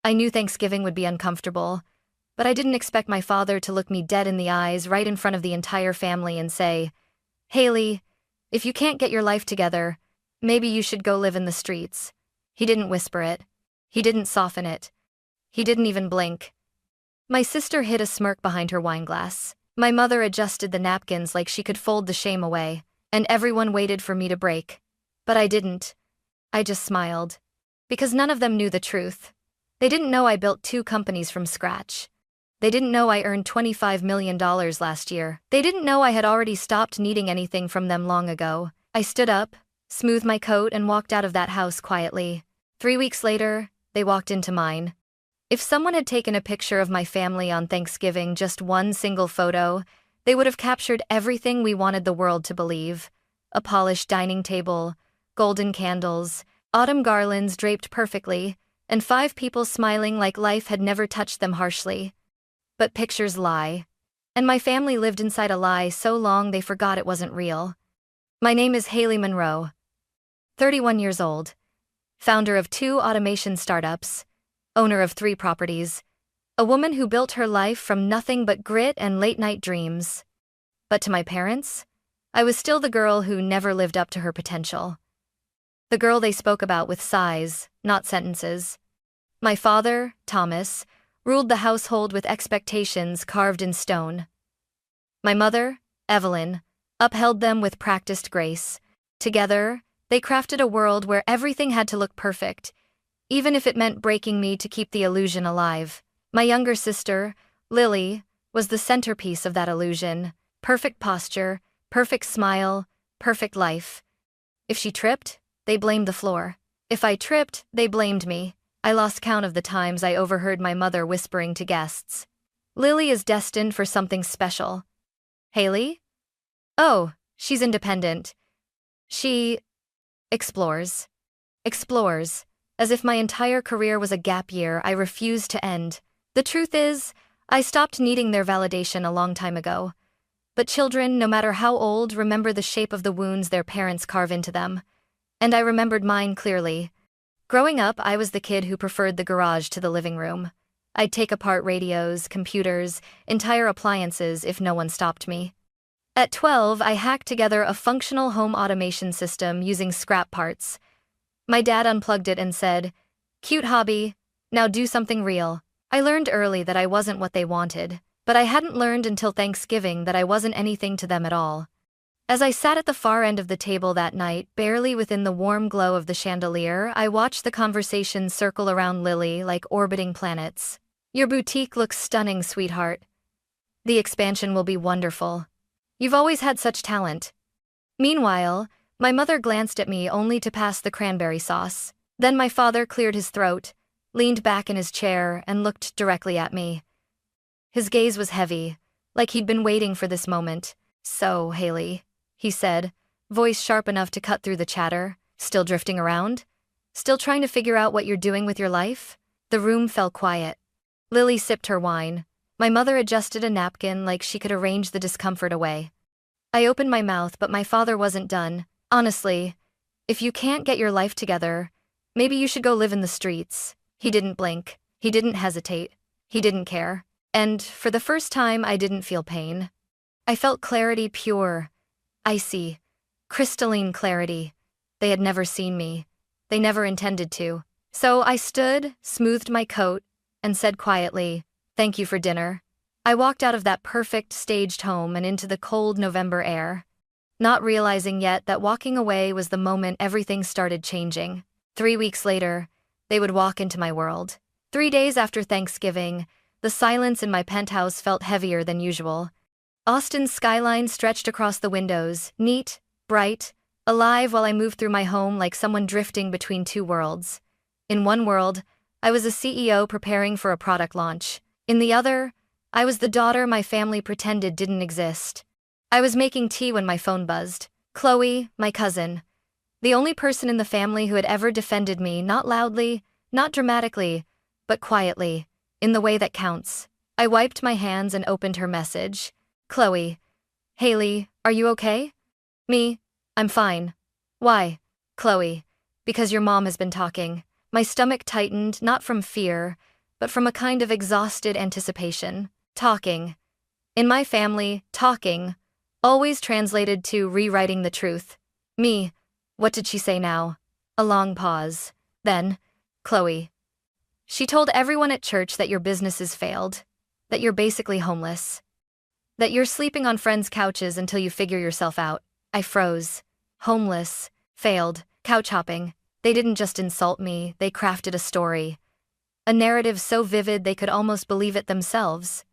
I knew Thanksgiving would be uncomfortable, but I didn't expect my father to look me dead in the eyes right in front of the entire family and say, "Hailey, if you can't get your life together, maybe you should go live in the streets." He didn't whisper it. He didn't soften it. He didn't even blink. My sister hid a smirk behind her wineglass. My mother adjusted the napkins like she could fold the shame away, and everyone waited for me to break. But I didn't. I just smiled. Because none of them knew the truth. They didn't know I built 2 companies from scratch. They didn't know I earned $25 million last year. They didn't know I had already stopped needing anything from them long ago. I stood up, smoothed my coat, and walked out of that house quietly. 3 weeks later, they walked into mine. If someone had taken a picture of my family on Thanksgiving, just one single photo, they would have captured everything we wanted the world to believe. A polished dining table, golden candles, autumn garlands draped perfectly, and 5 people smiling like life had never touched them harshly. But pictures lie. And my family lived inside a lie so long they forgot it wasn't real. My name is Hailey Monroe, 31 years old, founder of 2 automation startups, owner of 3 properties, a woman who built her life from nothing but grit and late-night dreams. But to my parents, I was still the girl who never lived up to her potential. The girl they spoke about with sighs, not sentences. My father, Thomas, ruled the household with expectations carved in stone. My mother, Evelyn, upheld them with practiced grace. Together, they crafted a world where everything had to look perfect, even if it meant breaking me to keep the illusion alive. My younger sister, Lily, was the centerpiece of that illusion. Perfect posture, perfect smile, perfect life. If she tripped, they blamed the floor. If I tripped, they blamed me. I lost count of the times I overheard my mother whispering to guests, "Lily is destined for something special." Hailey? Oh, she's independent. She explores. Explores. As if my entire career was a gap year I refused to end. The truth is, I stopped needing their validation a long time ago. But children, no matter how old, remember the shape of the wounds their parents carve into them. And I remembered mine clearly. Growing up, I was the kid who preferred the garage to the living room. I'd take apart radios, computers, entire appliances if no one stopped me. At 12, I hacked together a functional home automation system using scrap parts. My dad unplugged it and said, "Cute hobby, now do something real." I learned early that I wasn't what they wanted, but I hadn't learned until Thanksgiving that I wasn't anything to them at all. As I sat at the far end of the table that night, barely within the warm glow of the chandelier, I watched the conversation circle around Lily like orbiting planets. "Your boutique looks stunning, sweetheart. The expansion will be wonderful. You've always had such talent." Meanwhile, my mother glanced at me only to pass the cranberry sauce. Then my father cleared his throat, leaned back in his chair, and looked directly at me. His gaze was heavy, like he'd been waiting for this moment. "So, Hailey," he said, voice sharp enough to cut through the chatter, "still drifting around? Still trying to figure out what you're doing with your life?" The room fell quiet. Lily sipped her wine. My mother adjusted a napkin like she could arrange the discomfort away. I opened my mouth, but my father wasn't done. "Honestly, if you can't get your life together, maybe you should go live in the streets." He didn't blink. He didn't hesitate. He didn't care. And for the first time, I didn't feel pain. I felt clarity, pure, icy, crystalline clarity. They had never seen me. They never intended to. So I stood, smoothed my coat, and said quietly, "Thank you for dinner." I walked out of that perfect, staged home and into the cold November air, not realizing yet that walking away was the moment everything started changing. 3 weeks later, they would walk into my world. 3 days after Thanksgiving, the silence in my penthouse felt heavier than usual. Austin's skyline stretched across the windows, neat, bright, alive, while I moved through my home like someone drifting between 2 worlds. In one world, I was a CEO preparing for a product launch. In the other, I was the daughter my family pretended didn't exist. I was making tea when my phone buzzed. Chloe, my cousin, the only person in the family who had ever defended me, not loudly, not dramatically, but quietly, in the way that counts. I wiped my hands and opened her message. "Chloe. Hailey, are you okay?" "Me? I'm fine." "Why?" "Chloe. Because your mom has been talking." My stomach tightened, not from fear, but from a kind of exhausted anticipation. Talking. In my family, talking always translated to rewriting the truth. Me, what did she say now? A long pause. Then, Chloe. She told everyone at church that your businesses failed, that you're basically homeless, that you're sleeping on friends' couches until you figure yourself out. I froze. Homeless, failed, couch hopping. They didn't just insult me, they crafted a story. A narrative so vivid they could almost believe it themselves.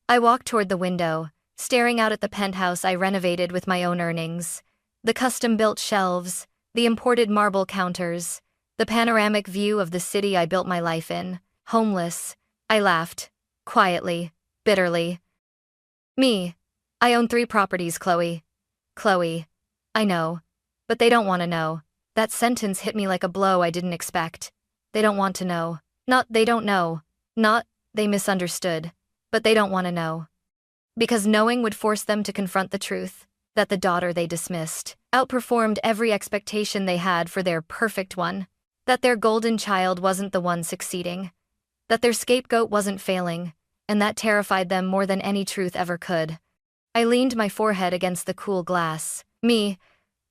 I walked toward the window, staring out at the penthouse I renovated with my own earnings. The custom-built shelves, the imported marble counters, the panoramic view of the city I built my life in. Homeless. I laughed. Quietly. Bitterly. Me. I own 3 properties, Chloe. Chloe. I know. But they don't want to know. That sentence hit me like a blow I didn't expect. They don't want to know. Not they don't know. Not they misunderstood. But they don't want to know. Because knowing would force them to confront the truth, that the daughter they dismissed outperformed every expectation they had for their perfect one, that their golden child wasn't the one succeeding, that their scapegoat wasn't failing, and that terrified them more than any truth ever could. I leaned my forehead against the cool glass. Me.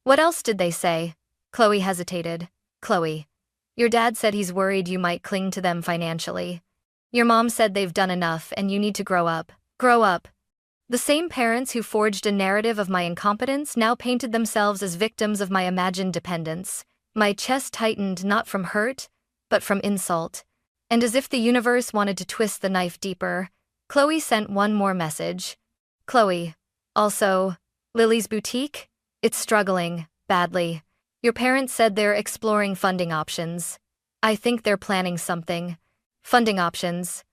What else did they say? Chloe hesitated. Chloe. Your dad said he's worried you might cling to them financially. Your mom said they've done enough and you need to grow up. Grow up. The same parents who forged a narrative of my incompetence now painted themselves as victims of my imagined dependence. My chest tightened not from hurt, but from insult. And as if the universe wanted to twist the knife deeper, Chloe sent one more message. Chloe. Also, Lily's boutique? It's struggling, badly. Your parents said they're exploring funding options. I think they're planning something. Funding options.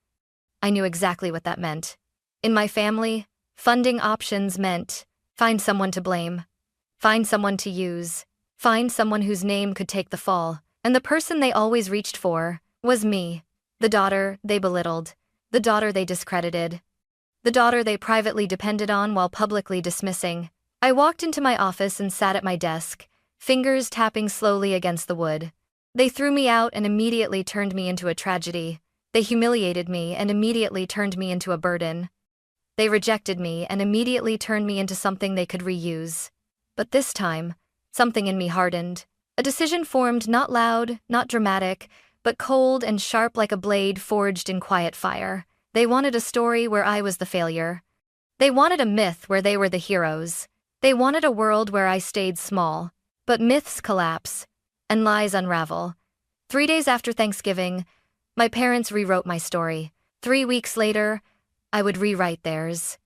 I knew exactly what that meant. In my family, funding options meant find someone to blame, find someone to use, find someone whose name could take the fall, and the person they always reached for was me, the daughter they belittled, the daughter they discredited, the daughter they privately depended on while publicly dismissing. I walked into my office and sat at my desk, fingers tapping slowly against the wood. They threw me out and immediately turned me into a tragedy. They humiliated me and immediately turned me into a burden. They rejected me and immediately turned me into something they could reuse. But this time, something in me hardened. A decision formed not loud, not dramatic, but cold and sharp like a blade forged in quiet fire. They wanted a story where I was the failure. They wanted a myth where they were the heroes. They wanted a world where I stayed small. But myths collapse, and lies unravel. 3 days after Thanksgiving, my parents rewrote my story. 3 weeks later, I would rewrite theirs.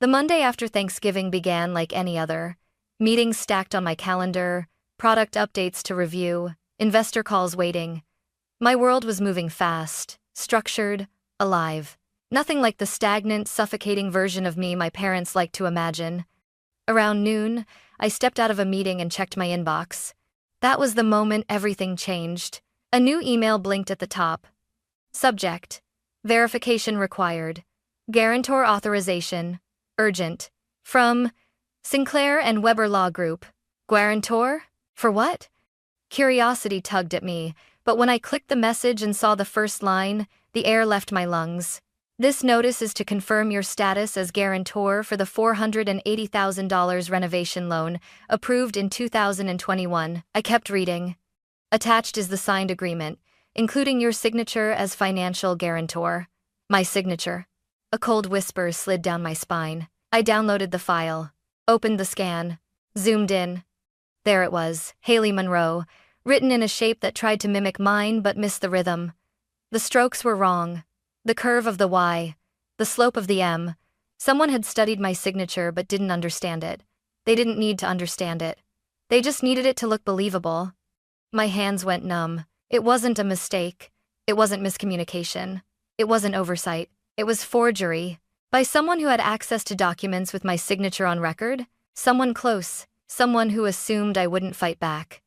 The Monday after Thanksgiving began like any other. Meetings stacked on my calendar, product updates to review, investor calls waiting. My world was moving fast, structured, alive. Nothing like the stagnant, suffocating version of me my parents liked to imagine. Around noon, I stepped out of a meeting and checked my inbox. That was the moment everything changed. A new email blinked at the top. Subject: verification required. Guarantor authorization. Urgent. From Sinclair and Weber Law Group. Guarantor? For what? Curiosity tugged at me, but when I clicked the message and saw the first line, the air left my lungs. This notice is to confirm your status as guarantor for the $480,000 renovation loan approved in 2021. I kept reading. Attached is the signed agreement, including your signature as financial guarantor. My signature. A cold whisper slid down my spine. I downloaded the file, opened the scan, zoomed in. There it was, Hailey Monroe, written in a shape that tried to mimic mine but missed the rhythm. The strokes were wrong. The curve of the Y, the slope of the M. Someone had studied my signature but didn't understand it. They didn't need to understand it. They just needed it to look believable. My hands went numb. It wasn't a mistake. It wasn't miscommunication. It wasn't oversight. It was forgery. By someone who had access to documents with my signature on record. Someone close. Someone who assumed I wouldn't fight back.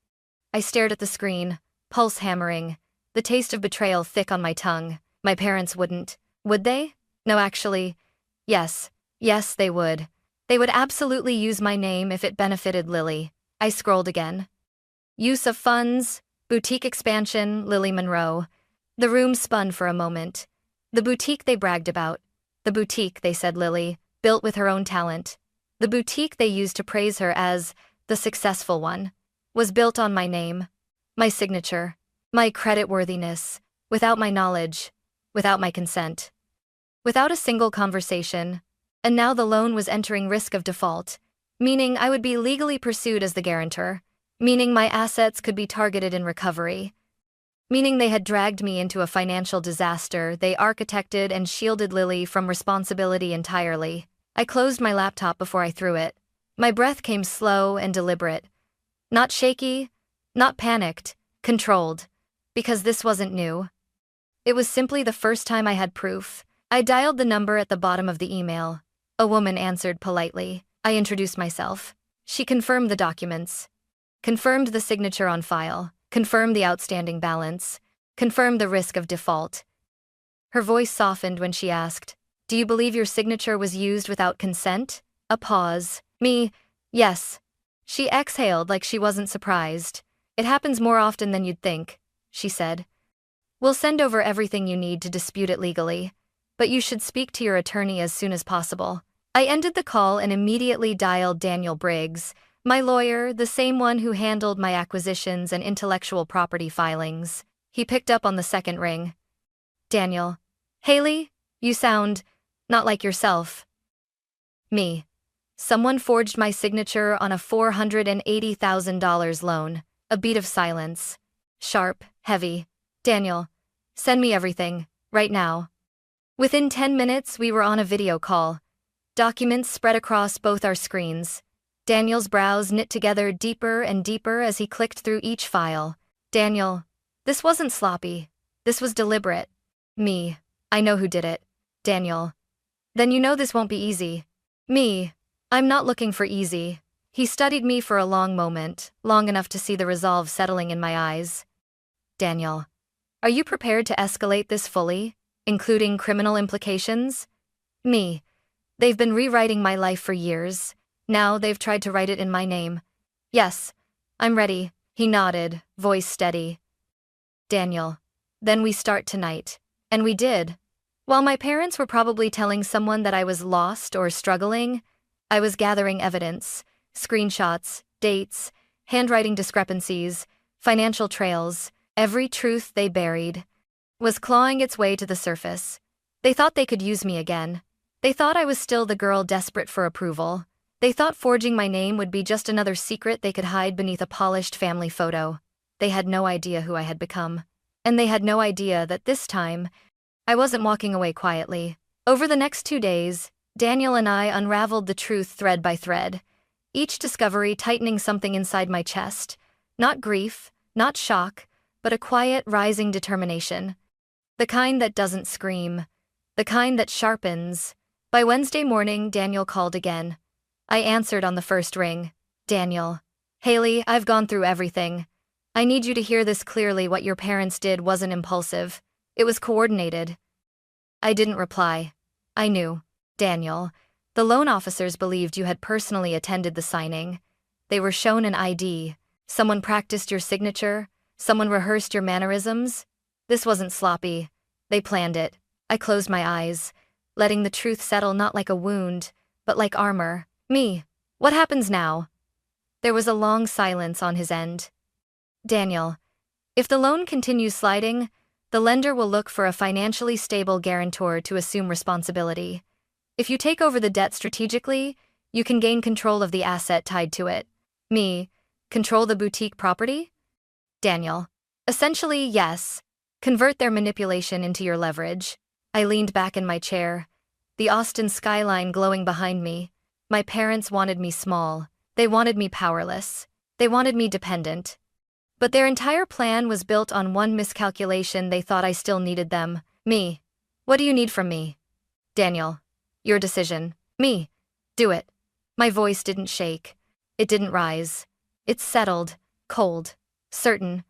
I stared at the screen, pulse hammering, the taste of betrayal thick on my tongue. My parents wouldn't. Would they? No, actually. Yes. Yes, they would. They would absolutely use my name if it benefited Lily. I scrolled again. Use of funds, boutique expansion, Lily Monroe. The room spun for a moment. The boutique they bragged about. The boutique, they said Lily, built with her own talent. The boutique they used to praise her as the successful one was built on my name, my signature, my creditworthiness, without my knowledge, without my consent, without a single conversation. And now the loan was entering risk of default, meaning I would be legally pursued as the guarantor, meaning my assets could be targeted in recovery, meaning they had dragged me into a financial disaster. They architected and shielded Lily from responsibility entirely. I closed my laptop before I threw it. My breath came slow and deliberate. Not shaky, not panicked, controlled. Because this wasn't new. It was simply the first time I had proof. I dialed the number at the bottom of the email. A woman answered politely. I introduced myself. She confirmed the documents. Confirmed the signature on file. Confirmed the outstanding balance. Confirmed the risk of default. Her voice softened when she asked, "Do you believe your signature was used without consent?" A pause. Me, yes. She exhaled like she wasn't surprised. "It happens more often than you'd think," she said. "We'll send over everything you need to dispute it legally, but you should speak to your attorney as soon as possible." I ended the call and immediately dialed Daniel Briggs, my lawyer, the same one who handled my acquisitions and intellectual property filings. He picked up on the second ring. "Daniel. Hailey, you sound not like yourself." "Me. Someone forged my signature on a $480,000 loan." A beat of silence. Sharp, heavy. "Daniel, send me everything, right now." Within 10 minutes, we were on a video call. Documents spread across both our screens. Daniel's brows knit together deeper and deeper as he clicked through each file. "Daniel, this wasn't sloppy. This was deliberate." "Me. I know who did it." "Daniel. Then you know this won't be easy." "Me. I'm not looking for easy." He studied me for a long moment, long enough to see the resolve settling in my eyes. "Daniel, are you prepared to escalate this fully, including criminal implications?" "Me. They've been rewriting my life for years. Now they've tried to write it in my name." "Yes, I'm ready." He nodded, voice steady. "Daniel, then we start tonight." And we did. While my parents were probably telling someone that I was lost or struggling, I was gathering evidence, screenshots, dates, handwriting discrepancies, financial trails. Every truth they buried was clawing its way to the surface. They thought they could use me again. They thought I was still the girl desperate for approval. They thought forging my name would be just another secret they could hide beneath a polished family photo. They had no idea who I had become. And they had no idea that this time, I wasn't walking away quietly. Over the next 2 days, Daniel and I unraveled the truth thread by thread, each discovery tightening something inside my chest. Not grief, not shock, but a quiet, rising determination. The kind that doesn't scream. The kind that sharpens. By Wednesday morning, Daniel called again. I answered on the first ring. "Daniel. Hailey, I've gone through everything. I need you to hear this clearly. What your parents did wasn't impulsive. It was coordinated." I didn't reply. I knew. "Daniel, the loan officers believed you had personally attended the signing. They were shown an ID. Someone practiced your signature. Someone rehearsed your mannerisms. This wasn't sloppy. They planned it." I closed my eyes, letting the truth settle not like a wound, but like armor. "Me. What happens now?" There was a long silence on his end. "Daniel, if the loan continues sliding, the lender will look for a financially stable guarantor to assume responsibility. If you take over the debt strategically, you can gain control of the asset tied to it." "Me. Control the boutique property?" "Daniel. Essentially, yes. Convert their manipulation into your leverage." I leaned back in my chair, the Austin skyline glowing behind me. My parents wanted me small. They wanted me powerless. They wanted me dependent. But their entire plan was built on one miscalculation. They thought I still needed them. "Me. What do you need from me?" "Daniel. Your decision." "Me. Do it." My voice didn't shake. It didn't rise. It settled, cold, certain.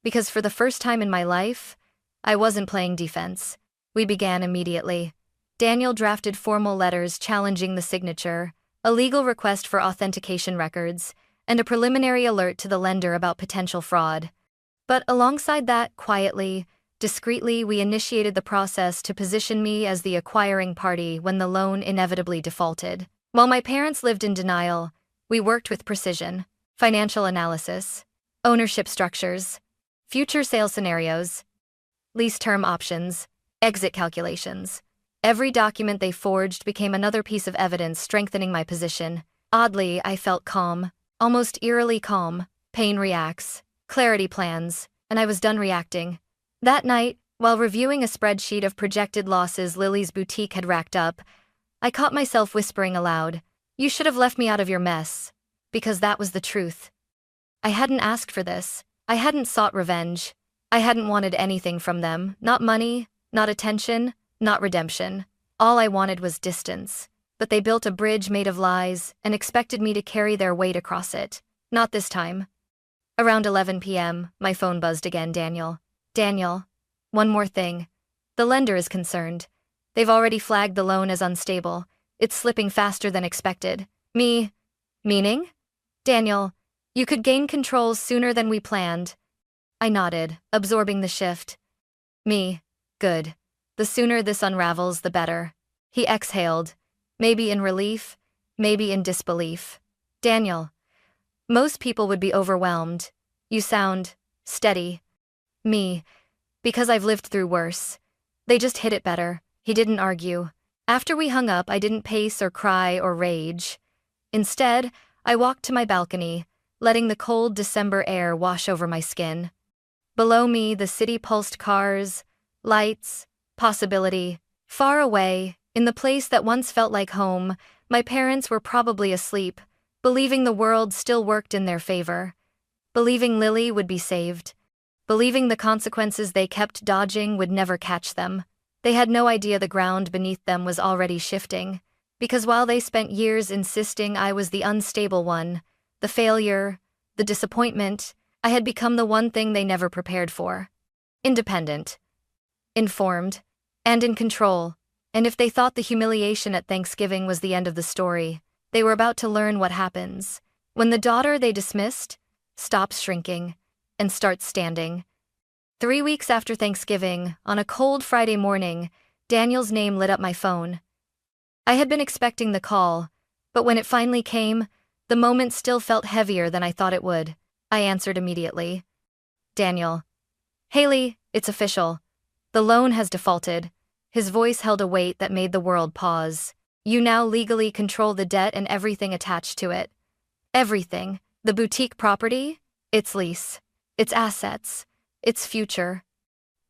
Because for the first time in my life, I wasn't playing defense. We began immediately. Daniel drafted formal letters challenging the signature, a legal request for authentication records, and a preliminary alert to the lender about potential fraud. But alongside that, quietly, Discreetly, we initiated the process to position me as the acquiring party when the loan inevitably defaulted. While my parents lived in denial, we worked with precision: financial analysis, ownership structures, future sales scenarios, lease term options, exit calculations. Every document they forged became another piece of evidence strengthening my position. Oddly, I felt calm, almost eerily calm. Pain reacts, clarity plans, and I was done reacting. That night, while reviewing a spreadsheet of projected losses Lily's boutique had racked up, I caught myself whispering aloud, "You should have left me out of your mess." Because that was the truth. I hadn't asked for this. I hadn't sought revenge. I hadn't wanted anything from them, not money, not attention, not redemption. All I wanted was distance. But they built a bridge made of lies and expected me to carry their weight across it. Not this time. Around 11 p.m., my phone buzzed again. Daniel, one more thing. The lender is concerned. They've already flagged the loan as unstable. It's slipping faster than expected. Meaning? Daniel, you could gain control sooner than we planned. I nodded, absorbing the shift. Good. The sooner this unravels, the better. He exhaled, maybe in relief, maybe in disbelief. Daniel, most people would be overwhelmed. You sound steady. Because I've lived through worse. They just hit it better. He didn't argue. After we hung up, I didn't pace or cry or rage. Instead, I walked to my balcony, letting the cold December air wash over my skin. Below me, the city pulsed cars, lights, possibility. Far away, in the place that once felt like home, my parents were probably asleep, believing the world still worked in their favor. Believing Lily would be saved. Believing the consequences they kept dodging would never catch them. They had no idea the ground beneath them was already shifting. Because while they spent years insisting I was the unstable one, the failure, the disappointment, I had become the one thing they never prepared for. Independent, informed, and in control. And if they thought the humiliation at Thanksgiving was the end of the story, they were about to learn what happens when the daughter they dismissed stops shrinking and starts standing. 3 weeks after Thanksgiving, on a cold Friday morning, Daniel's name lit up my phone. I had been expecting the call, but when it finally came, the moment still felt heavier than I thought it would. I answered immediately. Daniel. Hailey, it's official. The loan has defaulted. His voice held a weight that made the world pause. You now legally control the debt and everything attached to it. Everything. The boutique property, its lease, its assets, its future.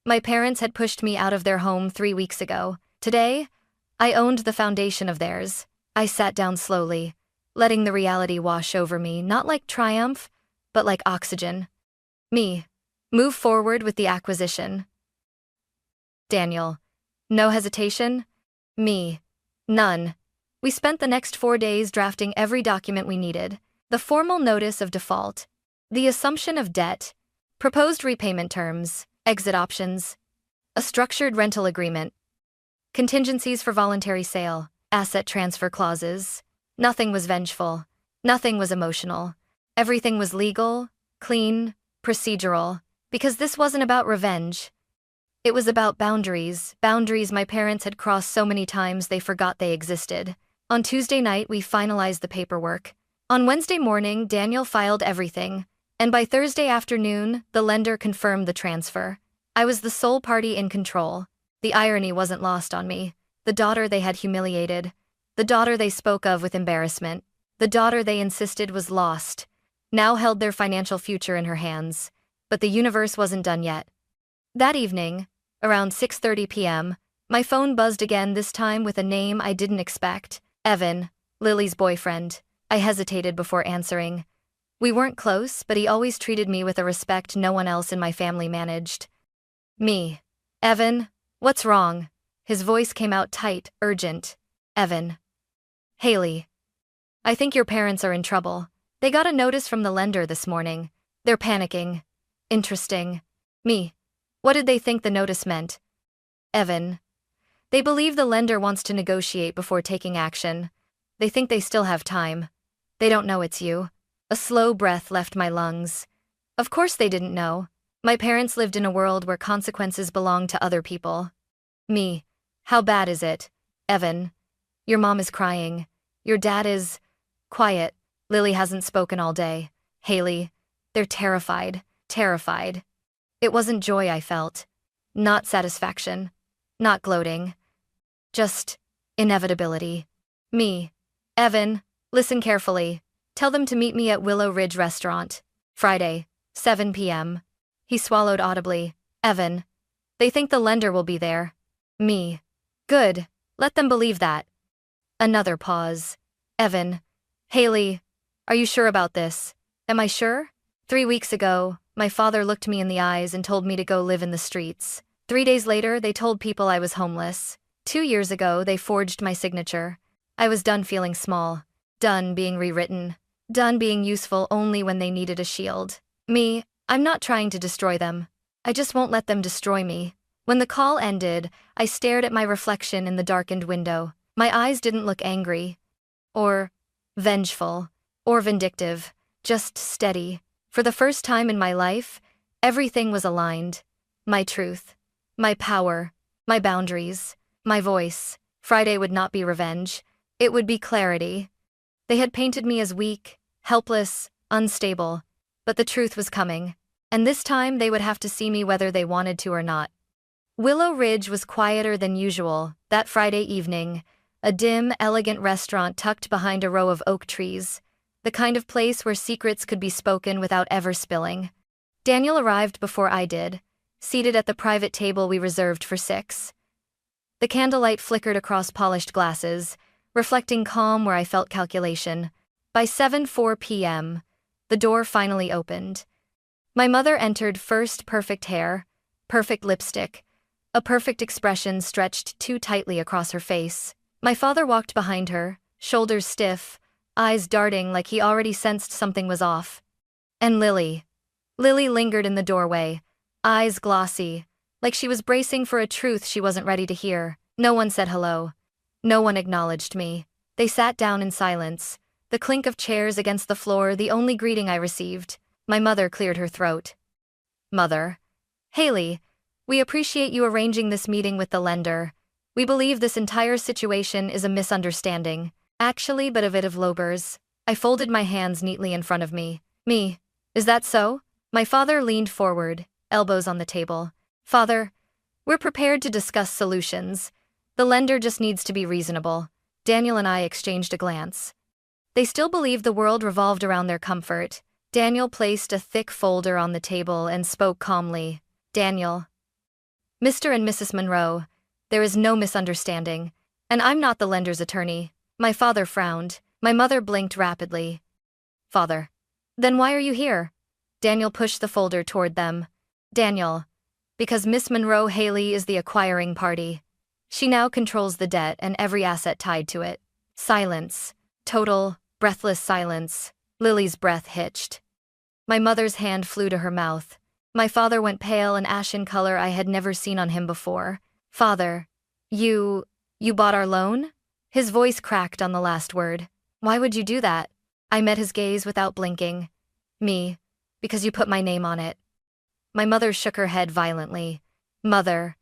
My parents had pushed me out of their home 3 weeks ago. Today, I owned the foundation of theirs. I sat down slowly, letting the reality wash over me, not like triumph, but like oxygen. Move forward with the acquisition. Daniel. No hesitation? None. We spent the next 4 days drafting every document we needed. The formal notice of default, the assumption of debt, proposed repayment terms, exit options, a structured rental agreement, contingencies for voluntary sale, asset transfer clauses. Nothing was vengeful. Nothing was emotional. Everything was legal, clean, procedural, because this wasn't about revenge. It was about boundaries my parents had crossed so many times they forgot they existed. On Tuesday night, we finalized the paperwork. On Wednesday morning, Daniel filed everything, and by Thursday afternoon, the lender confirmed the transfer. I was the sole party in control. The irony wasn't lost on me. The daughter they had humiliated, the daughter they spoke of with embarrassment, the daughter they insisted was lost, now held their financial future in her hands. But the universe wasn't done yet. That evening, around 6:30 p.m., my phone buzzed again, this time with a name I didn't expect. Evan, Lily's boyfriend. I hesitated before answering. We weren't close, but he always treated me with a respect no one else in my family managed. Evan, what's wrong? His voice came out tight, urgent. Evan. Hailey. I think your parents are in trouble. They got a notice from the lender this morning. They're panicking. Interesting. What did they think the notice meant? Evan. They believe the lender wants to negotiate before taking action. They think they still have time. They don't know it's you. A slow breath left my lungs. Of course they didn't know. My parents lived in a world where consequences belonged to other people. Me. How bad is it? Evan. Your mom is crying. Your dad is… quiet. Lily hasn't spoken all day. Hailey. They're terrified. Terrified. It wasn't joy I felt. Not satisfaction. Not gloating. Just inevitability. Me. Evan, listen carefully. Tell them to meet me at Willow Ridge Restaurant. Friday, 7 p.m. He swallowed audibly. Evan. They think the lender will be there. Me. Good. Let them believe that. Another pause. Evan. Hailey. Are you sure about this? Am I sure? 3 weeks ago, my father looked me in the eyes and told me to go live in the streets. 3 days later, they told people I was homeless. 2 years ago, they forged my signature. I was done feeling small. Done being rewritten. Done being useful only when they needed a shield. Me, I'm not trying to destroy them. I just won't let them destroy me. When the call ended, I stared at my reflection in the darkened window. My eyes didn't look angry. Or vengeful. Or vindictive. Just steady. For the first time in my life, everything was aligned. My truth. My power. My boundaries. My voice. Friday would not be revenge. It would be clarity. They had painted me as weak, helpless, unstable. But the truth was coming. And this time they would have to see me whether they wanted to or not. Willow Ridge was quieter than usual that Friday evening. A dim, elegant restaurant tucked behind a row of oak trees. The kind of place where secrets could be spoken without ever spilling. Daniel arrived before I did, seated at the private table we reserved for 6. The candlelight flickered across polished glasses, reflecting calm where I felt calculation. By 7:04 p.m., the door finally opened. My mother entered first, perfect hair, perfect lipstick, a perfect expression stretched too tightly across her face. My father walked behind her, shoulders stiff, eyes darting like he already sensed something was off. And Lily. Lily lingered in the doorway, eyes glossy, like she was bracing for a truth she wasn't ready to hear. No one said hello. No one acknowledged me. They sat down in silence, the clink of chairs against the floor the only greeting I received. My mother cleared her throat. Mother. Hailey, we appreciate you arranging this meeting with the lender. We believe this entire situation is a misunderstanding. Actually, but a bit of lobers. I folded my hands neatly in front of me. Me. Is that so? My father leaned forward, elbows on the table. Father, we're prepared to discuss solutions. The lender just needs to be reasonable. Daniel and I exchanged a glance. They still believed the world revolved around their comfort. Daniel placed a thick folder on the table and spoke calmly. Daniel. Mr. and Mrs. Monroe, there is no misunderstanding. And I'm not the lender's attorney. My father frowned. My mother blinked rapidly. Father. Then why are you here? Daniel pushed the folder toward them. Daniel. Because Miss Monroe Hailey is the acquiring party. She now controls the debt and every asset tied to it. Silence. Total, breathless silence. Lily's breath hitched. My mother's hand flew to her mouth. My father went pale and ashen color I had never seen on him before. Father. You bought our loan? His voice cracked on the last word. Why would you do that? I met his gaze without blinking. Me. Because you put my name on it. My mother shook her head violently. Mother.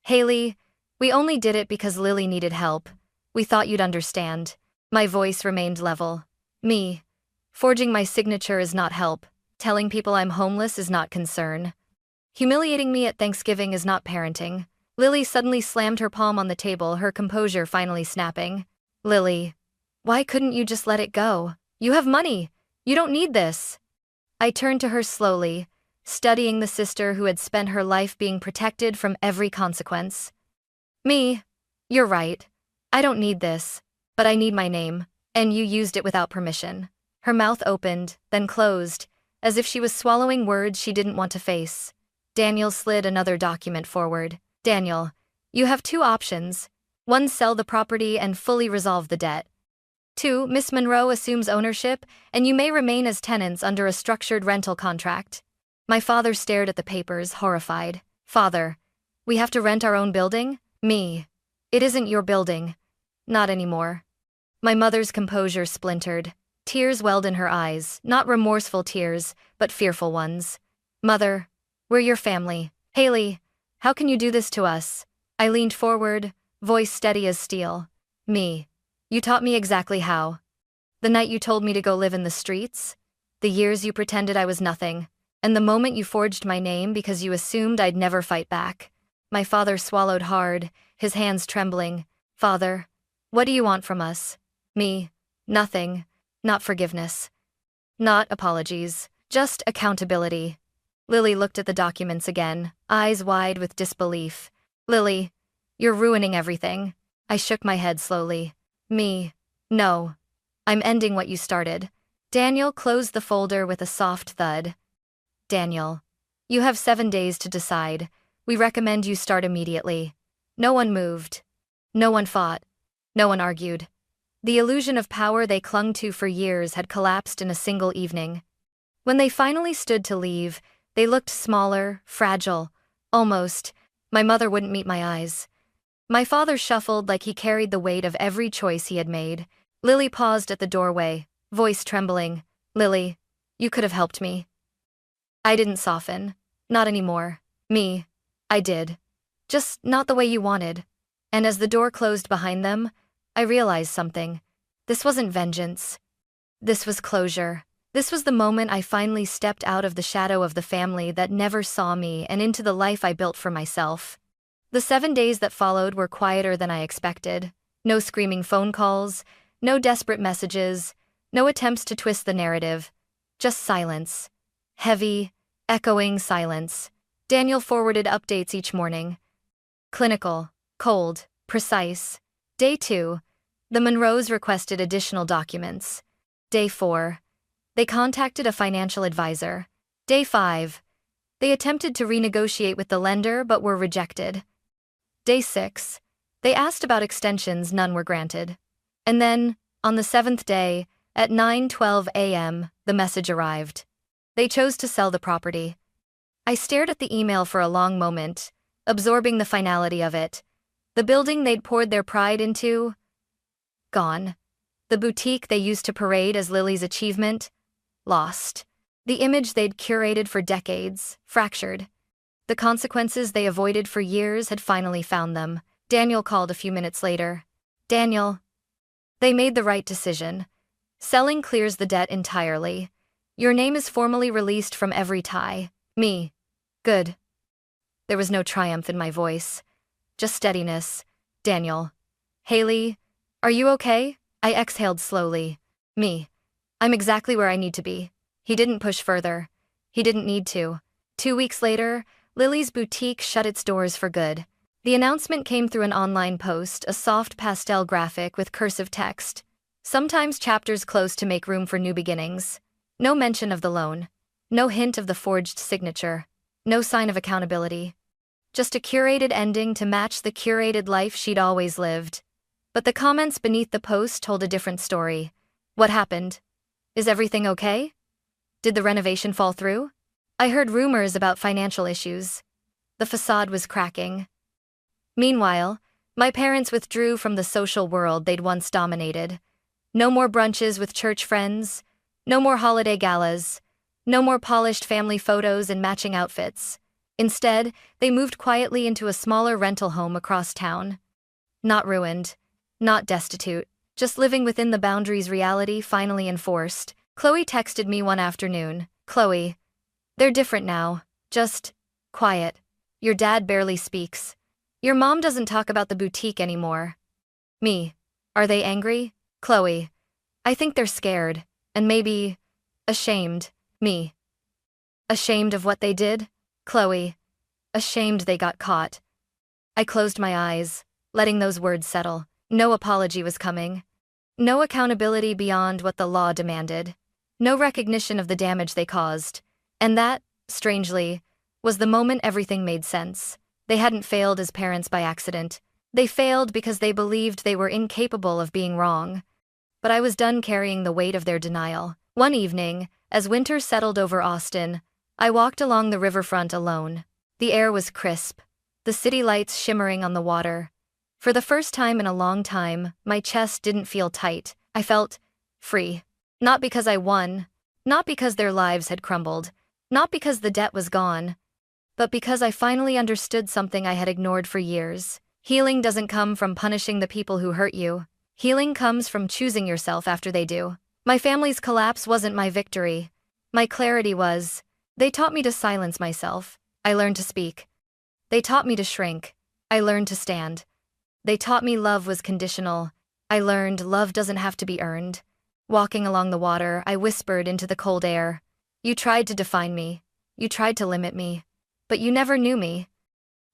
Hailey, we only did it because Lily needed help. We thought you'd understand. My voice remained level. Me. Forging my signature is not help. Telling people I'm homeless is not concern. Humiliating me at Thanksgiving is not parenting. Lily suddenly slammed her palm on the table, her composure finally snapping. Lily. Why couldn't you just let it go? You have money. You don't need this. I turned to her slowly, studying the sister who had spent her life being protected from every consequence. Me. You're right. I don't need this. But I need my name. And you used it without permission. Her mouth opened, then closed, as if she was swallowing words she didn't want to face. Daniel slid another document forward. Daniel, you have 2 options. 1, sell the property and fully resolve the debt. 2, Miss Monroe assumes ownership, and you may remain as tenants under a structured rental contract. My father stared at the papers, horrified. Father, we have to rent our own building? Me. It isn't your building. Not anymore. My mother's composure splintered. Tears welled in her eyes, not remorseful tears, but fearful ones. Mother, We're your family. Hailey, how can you do this to us? I leaned forward, voice steady as steel. Me. You taught me exactly how. The night you told me to go live in the streets, the years you pretended I was nothing, and the moment you forged my name because you assumed I'd never fight back. My father swallowed hard, his hands trembling. Father, what do you want from us? Me. Nothing. Not forgiveness. Not apologies. Just accountability. Lily looked at the documents again, eyes wide with disbelief. Lily, you're ruining everything. I shook my head slowly. Me. No. I'm ending what you started. Daniel closed the folder with a soft thud. Daniel, you have 7 days to decide. We recommend you start immediately. No one moved. No one fought. No one argued. The illusion of power they clung to for years had collapsed in a single evening. When they finally stood to leave, they looked smaller, fragile, almost. My mother wouldn't meet my eyes. My father shuffled like he carried the weight of every choice he had made. Lily paused at the doorway, voice trembling. Lily, you could have helped me. I didn't soften. Not anymore. Me. I did. Just not the way you wanted. And as the door closed behind them, I realized something. This wasn't vengeance. This was closure. This was the moment I finally stepped out of the shadow of the family that never saw me and into the life I built for myself. The 7 days that followed were quieter than I expected. No screaming phone calls, no desperate messages, no attempts to twist the narrative. Just silence. Heavy, echoing silence. Daniel forwarded updates each morning. Clinical, cold, precise. Day 2, the Monroes requested additional documents. Day 4, they contacted a financial advisor. Day 5, they attempted to renegotiate with the lender but were rejected. Day 6, they asked about extensions, none were granted. And then, on the 7th day, at 9:12 a.m., the message arrived. They chose to sell the property. I stared at the email for a long moment, absorbing the finality of it. The building they'd poured their pride into, gone. The boutique they used to parade as Lily's achievement, lost. The image they'd curated for decades, fractured. The consequences they avoided for years had finally found them. Daniel called a few minutes later. Daniel. They made the right decision. Selling clears the debt entirely. Your name is formally released from every tie. Me. Good. There was no triumph in my voice. Just steadiness. Daniel. Hailey, are you okay? I exhaled slowly. Me. I'm exactly where I need to be. He didn't push further. He didn't need to. 2 weeks later, Lily's boutique shut its doors for good. The announcement came through an online post, a soft pastel graphic with cursive text. Sometimes chapters close to make room for new beginnings. No mention of the loan. No hint of the forged signature. No sign of accountability. Just a curated ending to match the curated life she'd always lived. But the comments beneath the post told a different story. What happened? Is everything okay? Did the renovation fall through? I heard rumors about financial issues. The facade was cracking. Meanwhile, my parents withdrew from the social world they'd once dominated. No more brunches with church friends. No more holiday galas. No more polished family photos and matching outfits. Instead, they moved quietly into a smaller rental home across town. Not ruined. Not destitute. Just living within the boundaries reality finally enforced. Chloe texted me one afternoon. Chloe. They're different now. Just quiet. Your dad barely speaks. Your mom doesn't talk about the boutique anymore. Me. Are they angry? Chloe. I think they're scared. And maybe ashamed. Me. Ashamed of what they did? Chloe. Ashamed they got caught. I closed my eyes, letting those words settle. No apology was coming. No accountability beyond what the law demanded. No recognition of the damage they caused. And that, strangely, was the moment everything made sense. They hadn't failed as parents by accident. They failed because they believed they were incapable of being wrong. But I was done carrying the weight of their denial. One evening, as winter settled over Austin, I walked along the riverfront alone. The air was crisp, the city lights shimmering on the water. For the first time in a long time, my chest didn't feel tight. I felt free. Not because I won, not because their lives had crumbled, not because the debt was gone, but because I finally understood something I had ignored for years. Healing doesn't come from punishing the people who hurt you. Healing comes from choosing yourself after they do. My family's collapse wasn't my victory. My clarity was. They taught me to silence myself. I learned to speak. They taught me to shrink. I learned to stand. They taught me love was conditional. I learned love doesn't have to be earned. Walking along the water, I whispered into the cold air. You tried to define me. You tried to limit me. But you never knew me.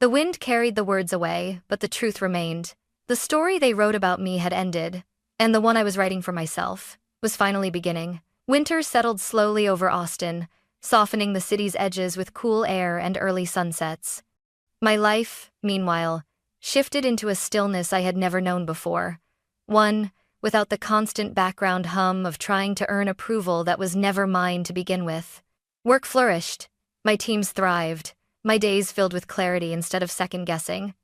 The wind carried the words away, but the truth remained. The story they wrote about me had ended, and the one I was writing for myself was finally beginning. Winter settled slowly over Austin, softening the city's edges with cool air and early sunsets. My life, meanwhile, shifted into a stillness I had never known before. One without the constant background hum of trying to earn approval that was never mine to begin with. Work flourished. My teams thrived. My days filled with clarity instead of second-guessing.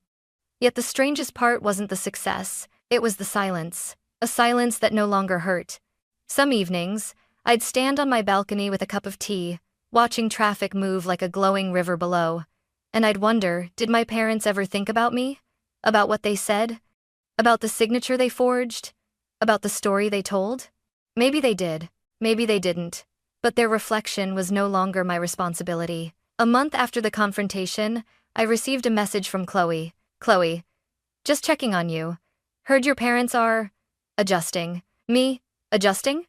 Yet the strangest part wasn't the success, it was the silence. A silence that no longer hurt. Some evenings, I'd stand on my balcony with a cup of tea, watching traffic move like a glowing river below. And I'd wonder, did my parents ever think about me? About what they said? About the signature they forged? About the story they told? Maybe they did. Maybe they didn't. But their reflection was no longer my responsibility. A month after the confrontation, I received a message from Chloe. Chloe, just checking on you. Heard your parents are adjusting. Me? Adjusting?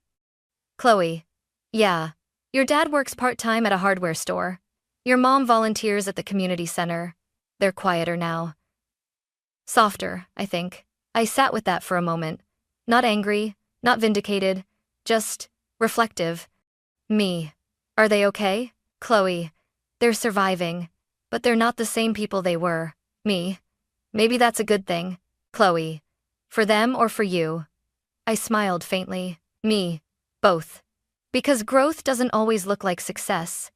Chloe, yeah. Your dad works part-time at a hardware store. Your mom volunteers at the community center. They're quieter now. Softer, I think. I sat with that for a moment. Not angry, not vindicated, just reflective. Me. Are they okay? Chloe. They're surviving, but they're not the same people they were. Me. Maybe that's a good thing. Chloe. For them or for you? I smiled faintly. Me. Both. Because growth doesn't always look like success.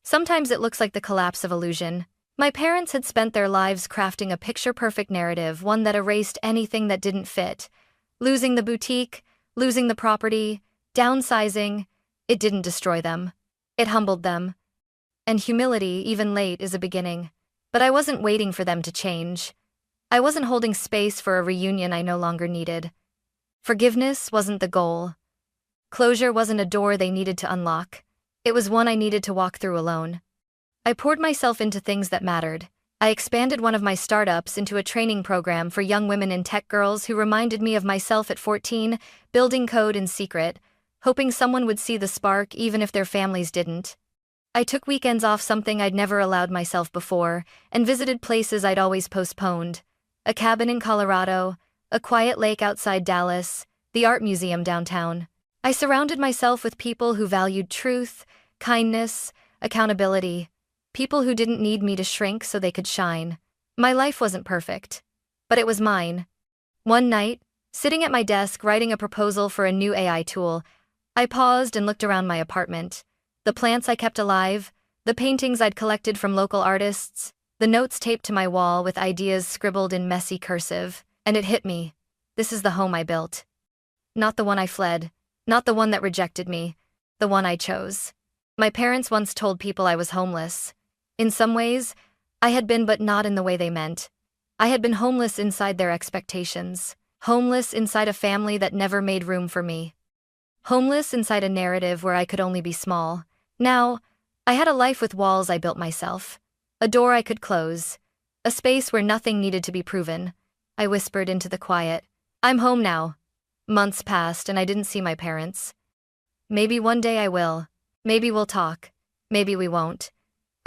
Sometimes it looks like the collapse of illusion. My parents had spent their lives crafting a picture-perfect narrative, one that erased anything that didn't fit. Losing the boutique, losing the property, downsizing. It didn't destroy them. It humbled them. And humility, even late, is a beginning. But I wasn't waiting for them to change. I wasn't holding space for a reunion I no longer needed. Forgiveness wasn't the goal. Closure wasn't a door they needed to unlock. It was one I needed to walk through alone. I poured myself into things that mattered. I expanded one of my startups into a training program for young women in tech girls who reminded me of myself at 14, building code in secret, hoping someone would see the spark even if their families didn't. I took weekends off, something I'd never allowed myself before, and visited places I'd always postponed. A cabin in Colorado, a quiet lake outside Dallas, the art museum downtown. I surrounded myself with people who valued truth, kindness, accountability. People who didn't need me to shrink so they could shine. My life wasn't perfect, but it was mine. One night, sitting at my desk writing a proposal for a new AI tool, I paused and looked around my apartment. The plants I kept alive, the paintings I'd collected from local artists, the notes taped to my wall with ideas scribbled in messy cursive, and it hit me. This is the home I built. Not the one I fled, not the one that rejected me, the one I chose. My parents once told people I was homeless. In some ways, I had been, but not in the way they meant. I had been homeless inside their expectations, homeless inside a family that never made room for me, homeless inside a narrative where I could only be small. Now, I had a life with walls I built myself, a door I could close, a space where nothing needed to be proven. I whispered into the quiet, I'm home now. Months passed and I didn't see my parents. Maybe one day I will. Maybe we'll talk. Maybe we won't.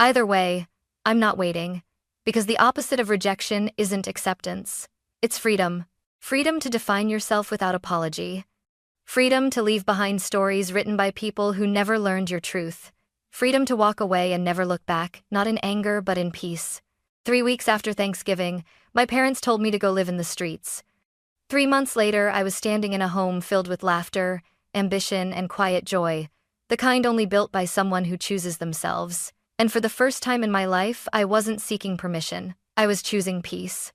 Either way, I'm not waiting, because the opposite of rejection isn't acceptance. It's freedom. Freedom to define yourself without apology. Freedom to leave behind stories written by people who never learned your truth. Freedom to walk away and never look back, not in anger but in peace. 3 weeks after Thanksgiving, my parents told me to go live in the streets. 3 months later, I was standing in a home filled with laughter, ambition, and quiet joy, the kind only built by someone who chooses themselves. And for the first time in my life, I wasn't seeking permission. I was choosing peace.